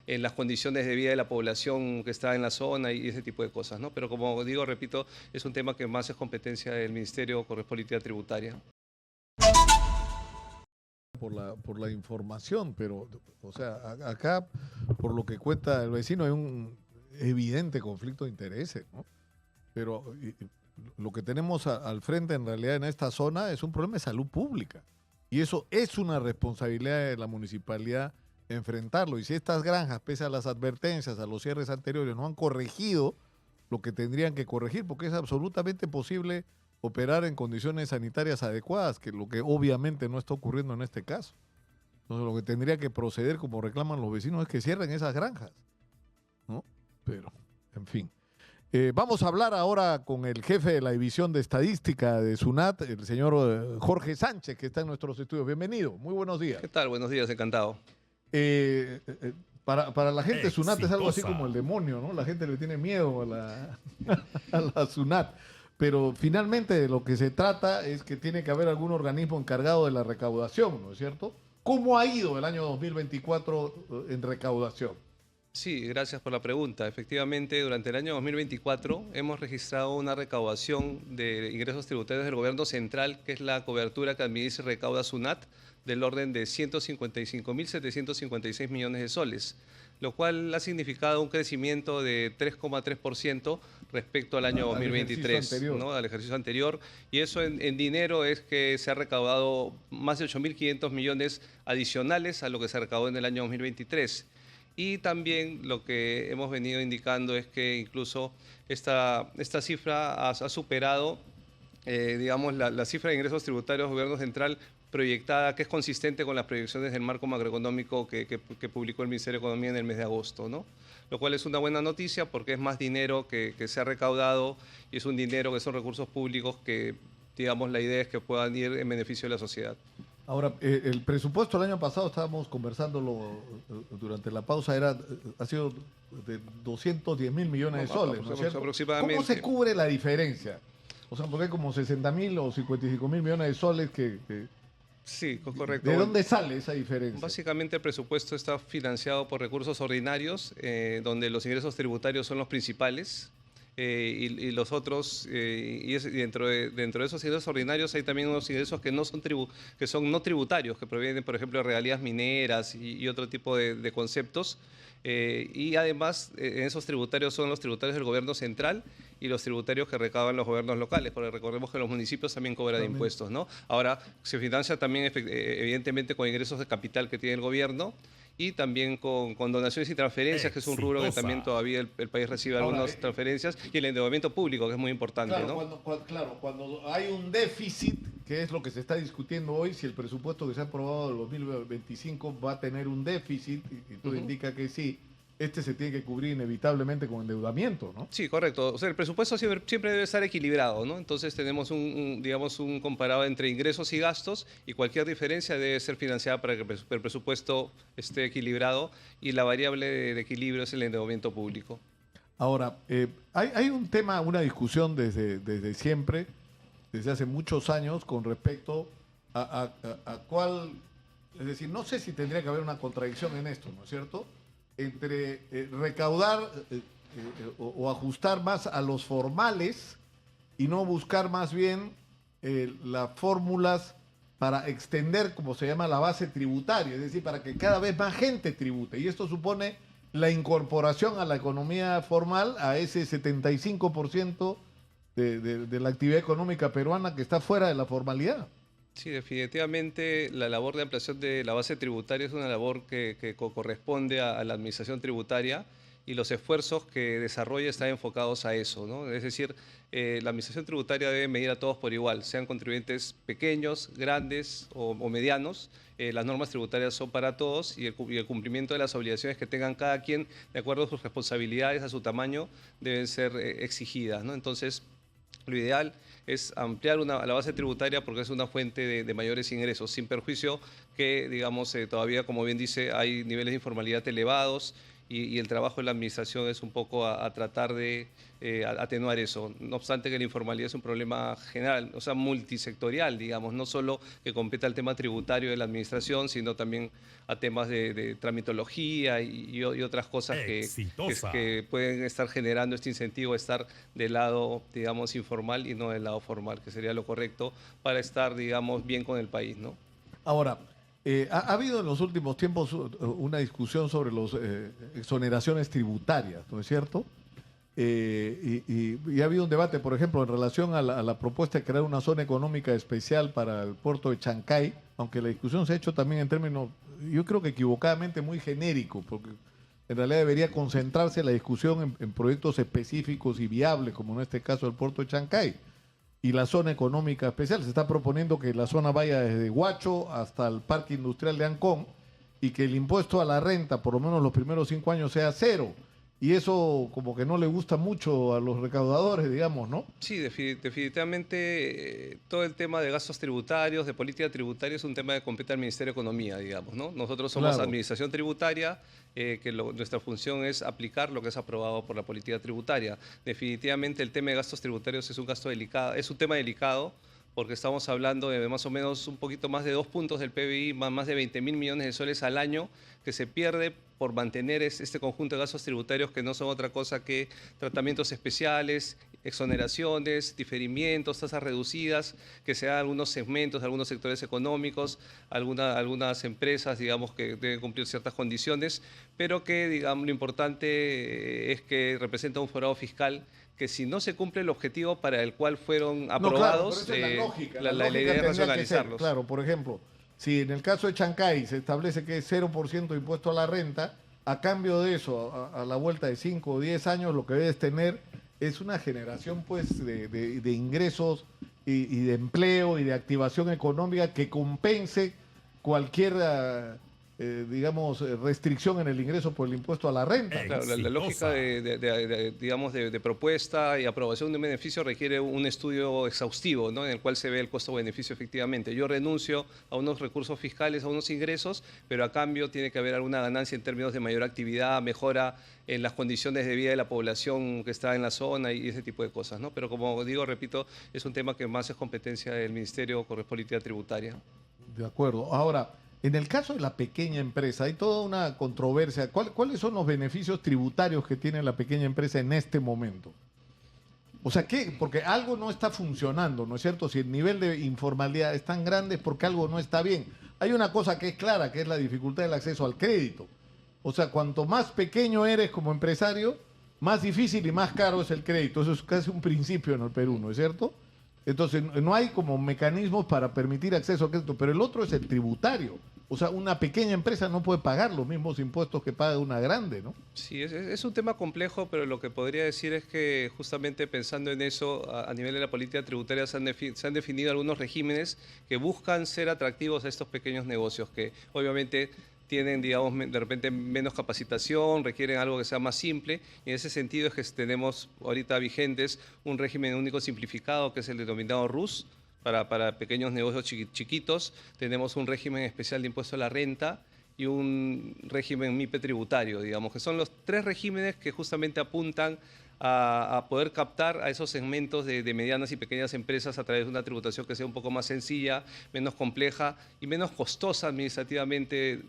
en las condiciones de vida de la población que está en la zona y ese tipo de cosas, ¿no? Pero como digo, repito, es un tema que más es competencia del Ministerio de Política Tributaria. Por la información, pero, o sea, acá, por lo que cuenta el vecino, hay un evidente conflicto de intereses, ¿no? Pero lo que tenemos al frente en realidad en esta zona es un problema de salud pública. Y eso es una responsabilidad de la municipalidad enfrentarlo. Y si estas granjas, pese a las advertencias, a los cierres anteriores, no han corregido lo que tendrían que corregir, porque es absolutamente posible operar en condiciones sanitarias adecuadas, que lo que obviamente no está ocurriendo en este caso. Entonces lo que tendría que proceder, como reclaman los vecinos, es que cierren esas granjas, ¿no? Pero, en fin. Vamos a hablar ahora con el jefe de la división de estadística de SUNAT, el señor Jorge Sánchez, que está en nuestros estudios. Bienvenido, muy buenos días. ¿Qué tal? Buenos días, encantado. Para la gente, SUNAT es algo así como el demonio, ¿no? La gente le tiene miedo a la SUNAT. Pero finalmente de lo que se trata es que tiene que haber algún organismo encargado de la recaudación, ¿no es cierto? ¿Cómo ha ido el año 2024 en recaudación? Sí, gracias por la pregunta. Efectivamente, durante el año 2024 hemos registrado una recaudación de ingresos tributarios del gobierno central, que es la cobertura que administra y recauda SUNAT, del orden de 155.756 millones de soles, lo cual ha significado un crecimiento de 3,3% respecto al año 2023, ¿no? Al ejercicio anterior. Y eso en dinero es que se ha recaudado más de 8.500 millones adicionales a lo que se recaudó en el año 2023. Y también lo que hemos venido indicando es que incluso esta cifra ha superado, digamos, la cifra de ingresos tributarios del gobierno central proyectada, que es consistente con las proyecciones del marco macroeconómico que publicó el Ministerio de Economía en el mes de agosto, ¿no? Lo cual es una buena noticia porque es más dinero que se ha recaudado y es un dinero que son recursos públicos que, digamos, la idea es que puedan ir en beneficio de la sociedad. Ahora, el presupuesto el año pasado, estábamos conversándolo durante la pausa, ha sido de 210.000 millones de soles, ¿no es cierto? Aproximadamente. ¿Cómo se cubre la diferencia? O sea, porque hay como 60.000 o 55.000 millones de soles que... Sí, correcto. ¿De dónde sale esa diferencia? Básicamente el presupuesto está financiado por recursos ordinarios, donde los ingresos tributarios son los principales. Y los otros, y dentro de esos ingresos ordinarios hay también unos ingresos que no son no tributarios, que provienen, por ejemplo, de regalías mineras y otro tipo de conceptos. Y además, en esos tributarios son los tributarios del gobierno central y los tributarios que recaudan los gobiernos locales, porque recordemos que los municipios también cobran impuestos, ¿no? Ahora, se financia también, evidentemente, con ingresos de capital que tiene el gobierno, y también con donaciones y transferencias, que es un rubro que también todavía el país recibe algunas transferencias, y el endeudamiento público, que es muy importante, claro, ¿no? Cuando hay un déficit, que es lo que se está discutiendo hoy, si el presupuesto que se ha aprobado del 2025 va a tener un déficit, y tú indicas que sí, este se tiene que cubrir inevitablemente con endeudamiento, ¿no? Sí, correcto. O sea, el presupuesto siempre debe estar equilibrado, ¿no? Entonces tenemos digamos, un comparado entre ingresos y gastos, y cualquier diferencia debe ser financiada para que el presupuesto esté equilibrado, y la variable de equilibrio es el endeudamiento público. Ahora, hay un tema, una discusión desde siempre, desde hace muchos años, con respecto a cuál, es decir, no sé si tendría que haber una contradicción en esto, ¿no es cierto?, entre recaudar o ajustar más a los formales y no buscar más bien las fórmulas para extender, como se llama, la base tributaria, es decir, para que cada vez más gente tribute. Y esto supone la incorporación a la economía formal, a ese 75% de la actividad económica peruana que está fuera de la formalidad. Sí, definitivamente la labor de ampliación de la base tributaria es una labor que corresponde a la administración tributaria, y los esfuerzos que desarrolla están enfocados a eso, ¿no? Es decir, la administración tributaria debe medir a todos por igual, sean contribuyentes pequeños, grandes o medianos. Las normas tributarias son para todos, y el cumplimiento de las obligaciones que tengan cada quien de acuerdo a sus responsabilidades, a su tamaño, deben ser exigidas, ¿no? Entonces, lo ideal es ampliar la base tributaria, porque es una fuente de mayores ingresos, sin perjuicio que, digamos, todavía, como bien dice, hay niveles de informalidad elevados, y el trabajo de la administración es un poco a tratar de atenuar eso. No obstante que la informalidad es un problema general, o sea, multisectorial, digamos, no solo que compete al tema tributario de la administración, sino también a temas de tramitología y otras cosas que pueden estar generando este incentivo a estar del lado, digamos, informal y no del lado formal, que sería lo correcto para estar, digamos, bien con el país, ¿no? Ahora, ha habido en los últimos tiempos una discusión sobre las exoneraciones tributarias, ¿no es cierto? Y ha habido un debate, por ejemplo, en relación a la propuesta de crear una zona económica especial para el puerto de Chancay, aunque la discusión se ha hecho también en términos, yo creo que equivocadamente, muy genérico, porque en realidad debería concentrarse la discusión en proyectos específicos y viables, como en este caso el puerto de Chancay. Y la zona económica especial, se está proponiendo que la zona vaya desde Huacho hasta el Parque Industrial de Ancón y que el impuesto a la renta, por lo menos los primeros 5 años, sea cero. Y eso como que no le gusta mucho a los recaudadores, digamos, ¿no? Sí, definitivamente todo el tema de gastos tributarios, de política tributaria, es un tema que compete al Ministerio de Economía, digamos, ¿no? Nosotros somos Claro. administración tributaria, nuestra función es aplicar lo que es aprobado por la política tributaria. Definitivamente el tema de gastos tributarios es un gasto delicado, es un tema delicado, porque estamos hablando de más o menos un poquito más de 2 puntos del PBI, más de 20.000 millones de soles al año que se pierde por mantener este conjunto de gastos tributarios que no son otra cosa que tratamientos especiales, exoneraciones, diferimientos, tasas reducidas, que se dan a algunos segmentos, a algunos sectores económicos, algunas empresas, digamos, que deben cumplir ciertas condiciones, pero que, digamos, lo importante es que representa un forado fiscal que si no se cumple el objetivo para el cual fueron aprobados, no, claro, pero esa es la lógica. la lógica idea es tendría que ser, racionalizarlos. claro, por ejemplo, si en el caso de Chancay se establece que es 0% de impuesto a la renta, a cambio de eso, a la vuelta de 5 o 10 años, lo que debes tener es una generación pues de ingresos y de empleo y de activación económica que compense cualquier digamos, restricción en el ingreso por el impuesto a la renta. Claro, la lógica digamos, de propuesta y aprobación de un beneficio requiere un estudio exhaustivo, ¿no? En el cual se ve el costo-beneficio efectivamente. Yo renuncio a unos recursos fiscales, a unos ingresos, pero a cambio tiene que haber alguna ganancia en términos de mayor actividad, mejora en las condiciones de vida de la población que está en la zona y ese tipo de cosas, ¿no? Pero como digo, repito, es un tema que más es competencia del Ministerio con política tributaria. De acuerdo. Ahora, en el caso de la pequeña empresa, hay toda una controversia. ¿Cuáles son los beneficios tributarios que tiene la pequeña empresa en este momento? O sea, ¿qué? Porque algo no está funcionando, ¿no es cierto? Si el nivel de informalidad es tan grande es porque algo no está bien. Hay una cosa que es clara, que es la dificultad del acceso al crédito. O sea, cuanto más pequeño eres como empresario, más difícil y más caro es el crédito. Eso es casi un principio en el Perú, ¿no es cierto? Entonces, no hay como mecanismos para permitir acceso al crédito, pero el otro es el tributario. O sea, una pequeña empresa no puede pagar los mismos impuestos que paga una grande, ¿no? Sí, es un tema complejo, pero lo que podría decir es que justamente pensando en eso, a nivel de la política tributaria se han definido algunos regímenes que buscan ser atractivos a estos pequeños negocios, que obviamente tienen, digamos, de repente menos capacitación, requieren algo que sea más simple, y en ese sentido es que tenemos ahorita vigentes un régimen único simplificado, que es el denominado RUS, para pequeños negocios chiquitos. Tenemos un régimen especial de impuesto a la renta y un régimen MIPE tributario, digamos, que son los 3 regímenes que justamente apuntan a poder captar a esos segmentos de medianas y pequeñas empresas a través de una tributación que sea un poco más sencilla, menos compleja y menos costosa administrativamente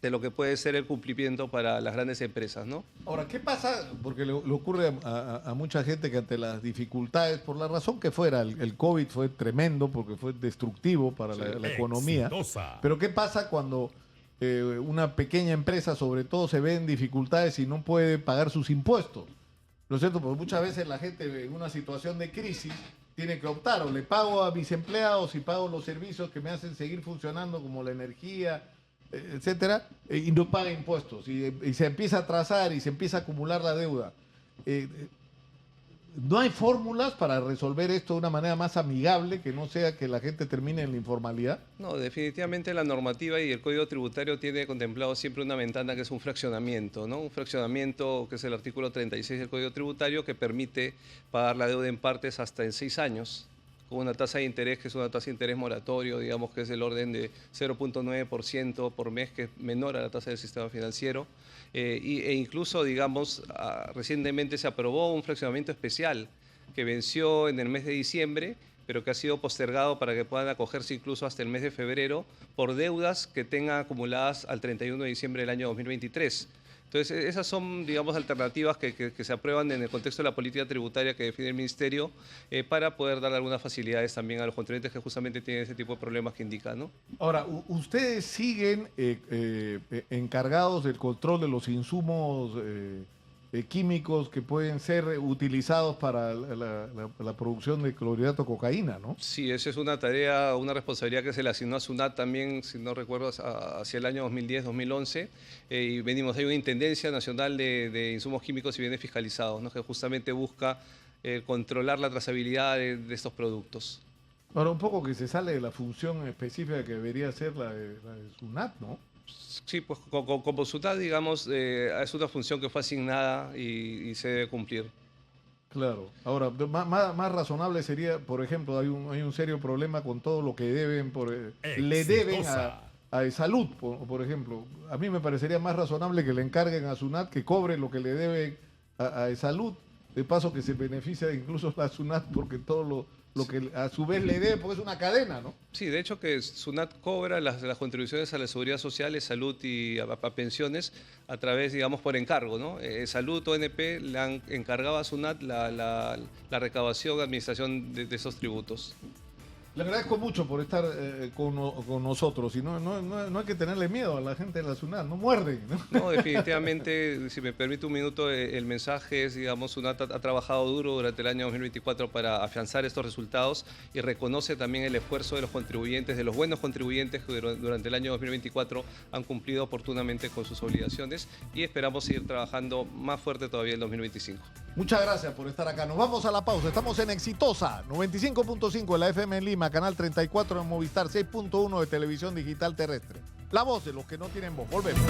de lo que puede ser el cumplimiento para las grandes empresas, ¿no? Ahora, ¿qué pasa? Porque le ocurre a mucha gente que ante las dificultades, por la razón que fuera, el COVID fue tremendo porque fue destructivo para la economía. Exitosa. Pero ¿qué pasa cuando una pequeña empresa, sobre todo, se ve en dificultades y no puede pagar sus impuestos? ¿No es cierto? Porque muchas veces la gente en una situación de crisis tiene que optar, o le pago a mis empleados y pago los servicios que me hacen seguir funcionando, como la energía, etcétera, y no paga impuestos, y se empieza a atrasar y se empieza a acumular la deuda. ¿No hay fórmulas para resolver esto de una manera más amigable, que no sea que la gente termine en la informalidad? No, definitivamente la normativa y el Código Tributario tiene contemplado siempre una ventana que es un fraccionamiento, ¿no? Un fraccionamiento que es el artículo 36 del Código Tributario, que permite pagar la deuda en partes hasta en 6 años, con una tasa de interés que es una tasa de interés moratorio, digamos que es del orden de 0.9% por mes, que es menor a la tasa del sistema financiero. E incluso, digamos, recientemente se aprobó un fraccionamiento especial que venció en el mes de diciembre, pero que ha sido postergado para que puedan acogerse incluso hasta el mes de febrero por deudas que tengan acumuladas al 31 de diciembre del año 2023. Entonces, esas son, digamos, alternativas que se aprueban en el contexto de la política tributaria que define el Ministerio para poder dar algunas facilidades también a los contribuyentes que justamente tienen ese tipo de problemas que indican, ¿no? Ahora, ustedes siguen encargados del control de los insumos químicos que pueden ser utilizados para la producción de clorhidrato de cocaína, ¿no? Sí, esa es una tarea, una responsabilidad que se le asignó a SUNAT también, si no recuerdo, hacia el año 2010-2011, y venimos, hay una Intendencia Nacional de Insumos Químicos y Bienes Fiscalizados, ¿no?, que justamente busca controlar la trazabilidad de estos productos. Ahora, un poco que se sale de la función específica que debería ser la de SUNAT, ¿no? Sí, pues como SUNAT, digamos, es una función que fue asignada y se debe cumplir. Claro. Ahora, más razonable sería, por ejemplo, hay un serio problema con todo lo que deben le deben a Salud, por ejemplo. A mí me parecería más razonable que le encarguen a SUNAT que cobre lo que le deben a Salud. De paso que se beneficia incluso la SUNAT porque todo lo que a su vez le debe, porque es una cadena, ¿no? Sí, de hecho que SUNAT cobra las contribuciones a la seguridad social, salud y a pensiones a través, digamos, por encargo, ¿no? Salud, ONP le han encargado a SUNAT la recaudación, administración de esos tributos. Le agradezco mucho por estar con nosotros y no hay que tenerle miedo a la gente de la SUNAT, no muerden, ¿no? No, definitivamente, si me permite un minuto, el mensaje es, digamos, SUNAT ha trabajado duro durante el año 2024 para afianzar estos resultados y reconoce también el esfuerzo de los contribuyentes, de los buenos contribuyentes que durante el año 2024 han cumplido oportunamente con sus obligaciones y esperamos seguir trabajando más fuerte todavía en 2025. Muchas gracias por estar acá. Nos vamos a la pausa. Estamos en Exitosa, 95.5 de la FM en Lima, canal 34 en Movistar, 6.1 de televisión digital terrestre. La voz de los que no tienen voz. Volvemos.